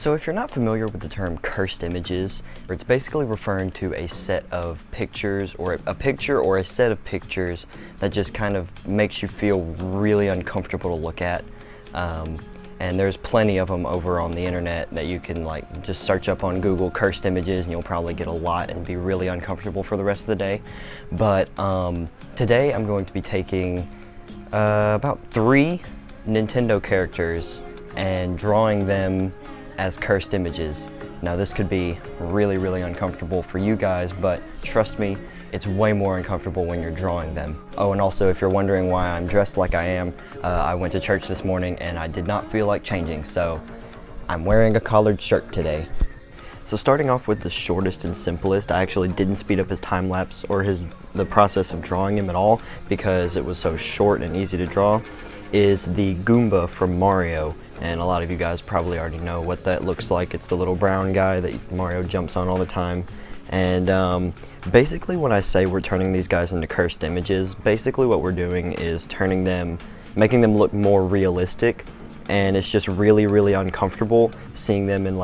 So if you're not familiar with the term cursed images, it's basically referring to a set of pictures or a picture or a set of pictures that just kind of makes you feel really uncomfortable to look at. And there's plenty of them over on the internet that you can just search up on Google cursed images, and you'll probably get a lot and be really uncomfortable for the rest of the day. But today I'm going to be taking about 3 Nintendo characters and drawing them as cursed images. Now this could be really uncomfortable for you guys, but trust me, it's way more uncomfortable when you're drawing them. Oh, and also if you're wondering why I'm dressed like I am, I went to church this morning and I did not feel like changing, so I'm wearing a collared shirt today. So starting off with the shortest and simplest, I actually didn't speed up his time lapse or the process of drawing him at all because it was so short and easy to draw, is the Goomba from Mario. And a lot of you guys probably already know what that looks like. It's the little brown guy that Mario jumps on all the time. And basically when I say we're turning these guys into cursed images, basically what we're doing is making them look more realistic. And it's just really uncomfortable seeing them in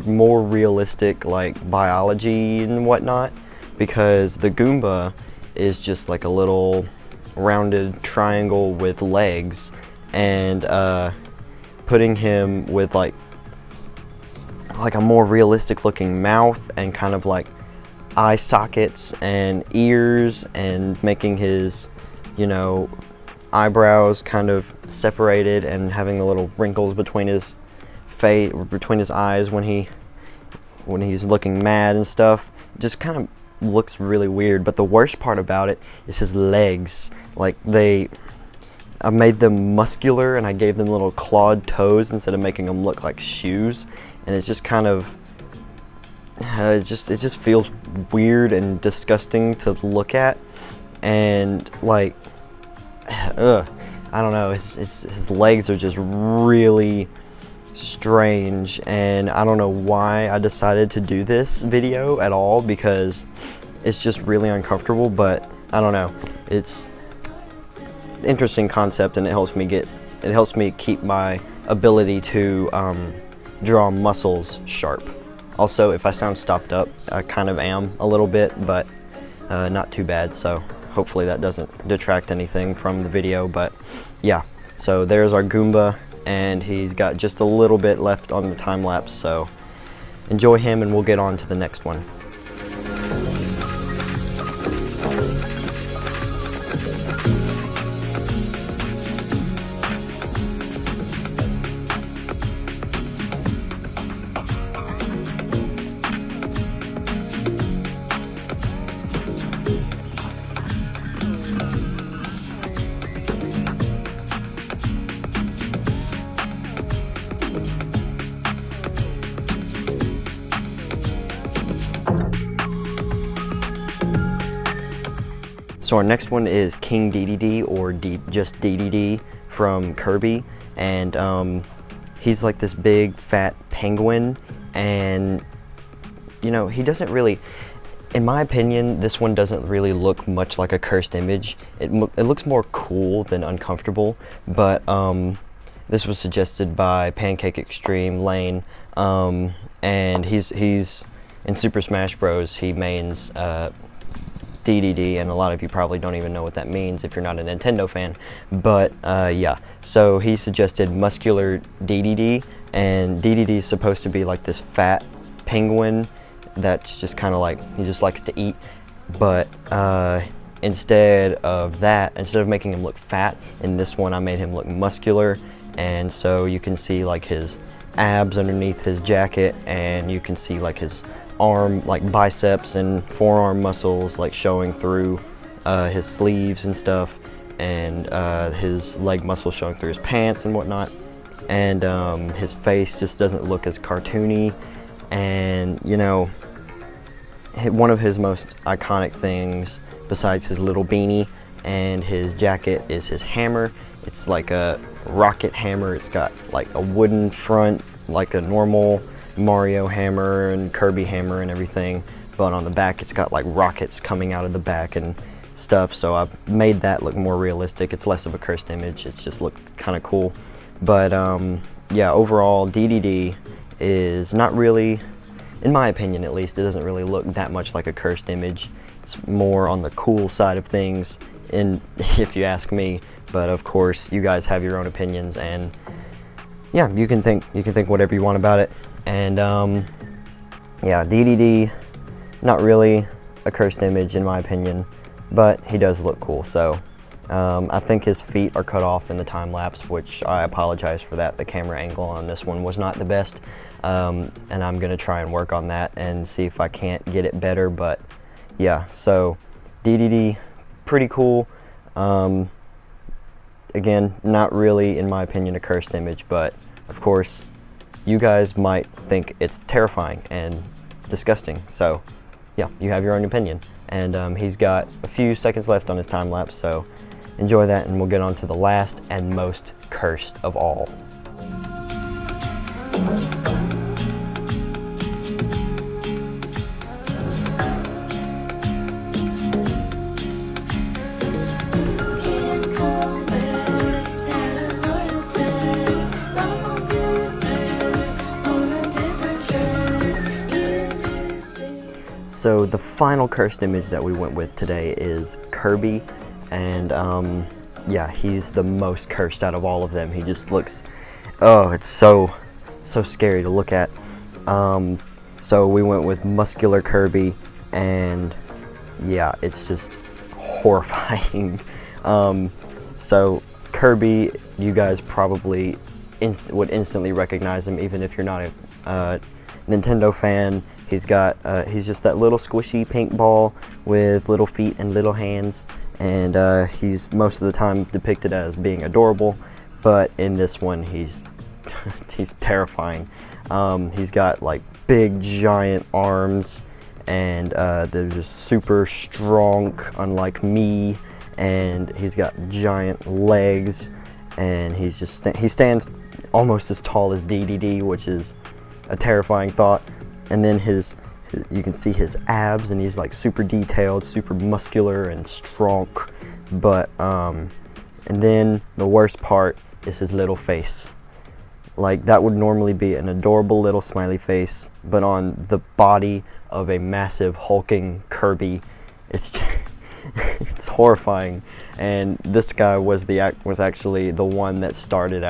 more realistic biology and whatnot. Because the Goomba is just like a little rounded triangle with legs, and putting him with like a more realistic looking mouth and kind of eye sockets and ears, and making his eyebrows kind of separated and having the little wrinkles between his face, between his eyes when he's looking mad and stuff. It just kind of looks really weird. But the worst part about it is his legs. I made them muscular and I gave them little clawed toes instead of making them look like shoes, and it's just kind of it just feels weird and disgusting to look at, and I don't know, his legs are just really strange, and I don't know why I decided to do this video at all because it's just really uncomfortable. But I don't know, it's interesting concept, and it helps me keep my ability to draw muscles sharp. Also, if I sound stopped up, I kind of am a little bit, but not too bad, so hopefully that doesn't detract anything from the video. But yeah, so there's our Goomba, and he's got just a little bit left on the time lapse, so enjoy him and we'll get on to the next one. So our next one is King Dedede, or just Dedede from Kirby, and he's like this big fat penguin, and he doesn't really, in my opinion, this one doesn't really look much like a cursed image. It looks more cool than uncomfortable, but this was suggested by Pancake Extreme Lane, and he's in Super Smash Bros. He mains Dedede, and a lot of you probably don't even know what that means if you're not a Nintendo fan. But yeah, so he suggested muscular Dedede, and Dedede is supposed to be like this fat penguin that's just kind of he just likes to eat. But instead of making him look fat, in this one I made him look muscular, and so you can see his abs underneath his jacket, and you can see his arm, biceps and forearm muscles showing through his sleeves and stuff, and his leg muscles showing through his pants and whatnot, and his face just doesn't look as cartoony. And one of his most iconic things besides his little beanie and his jacket is his hammer. It's like a rocket hammer. It's got a wooden front like a normal Mario hammer and Kirby hammer and everything, but on the back it's got rockets coming out of the back and stuff, so I've made that look more realistic. It's less of a cursed image, it's just looked kind of cool. But yeah, overall, DDD is not really, in my opinion at least, it doesn't really look that much like a cursed image. It's more on the cool side of things, if you ask me. But of course, you guys have your own opinions, and yeah, you can think whatever you want about it. And yeah, DDD, not really a cursed image in my opinion, but he does look cool. So I think his feet are cut off in the time lapse, which I apologize for that. The camera angle on this one was not the best, and I'm gonna try and work on that and see if I can't get it better. But yeah, so DDD, pretty cool. Again, not really, in my opinion, a cursed image, but of course, you guys might think it's terrifying and disgusting. So yeah, you have your own opinion. And he's got a few seconds left on his time lapse, so enjoy that, and we'll get on to the last and most cursed of all. So the final cursed image that we went with today is Kirby, and yeah, he's the most cursed out of all of them. He just looks, oh, it's so scary to look at. So we went with muscular Kirby, and yeah, it's just horrifying. So Kirby, you guys probably would instantly recognize him, even if you're not a Nintendo fan. He's just that little squishy pink ball with little feet and little hands, and he's most of the time depicted as being adorable, but in this one he's he's terrifying. He's got like big giant arms, and they're just super strong, unlike me, and he's got giant legs, and he stands almost as tall as DDD, which is a terrifying thought. And then you can see his abs, and he's like super detailed, super muscular and strong. But and then the worst part is his little face. Like, that would normally be an adorable little smiley face, but on the body of a massive hulking Kirby, it's it's horrifying. And this guy was actually the one that started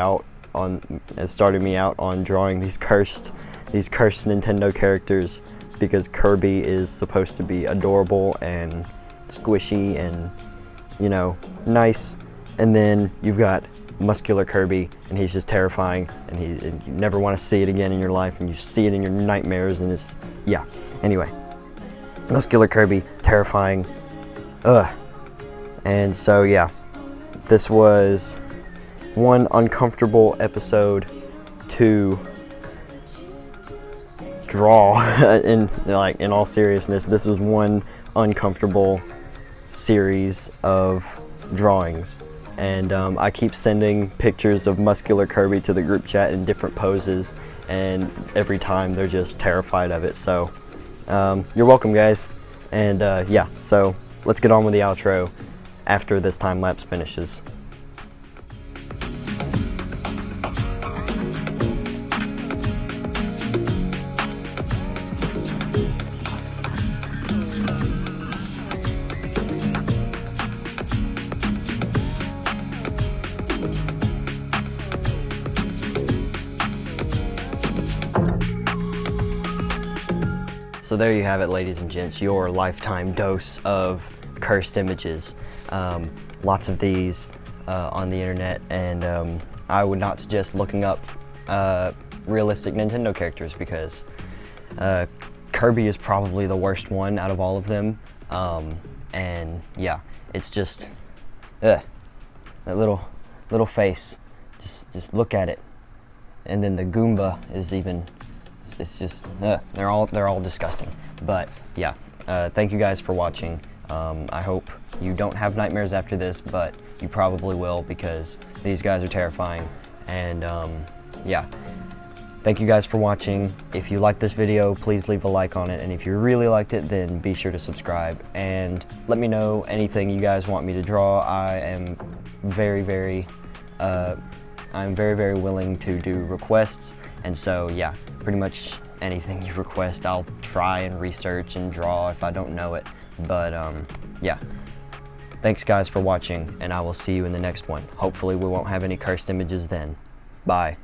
me out on drawing these cursed Nintendo characters, because Kirby is supposed to be adorable and squishy and, you know, nice, and then you've got muscular Kirby, and he's just terrifying, and you never want to see it again in your life, and you see it in your nightmares, and it's, yeah. Anyway, muscular Kirby, terrifying, and so yeah, this was one uncomfortable episode to draw. in all seriousness, this was one uncomfortable series of drawings, and I keep sending pictures of muscular Kirby to the group chat in different poses, and every time they're just terrified of it. So you're welcome, guys, and yeah, so let's get on with the outro after this time lapse finishes. So there you have it, ladies and gents, your lifetime dose of cursed images. Lots of these on the internet, and I would not suggest looking up realistic Nintendo characters, because Kirby is probably the worst one out of all of them. And yeah, it's just that little face. Just look at it, and then the Goomba is even. It's just they're all disgusting. But yeah, thank you guys for watching. I hope you don't have nightmares after this, but you probably will, because these guys are terrifying. And yeah, thank you guys for watching. If you liked this video, please leave a like on it, and if you really liked it, then be sure to subscribe and let me know anything you guys want me to draw. I am very I'm very, very willing to do requests, and so yeah, pretty much anything you request, I'll try and research and draw if I don't know it. But yeah, thanks guys for watching, and I will see you in the next one. Hopefully we won't have any cursed images then. Bye.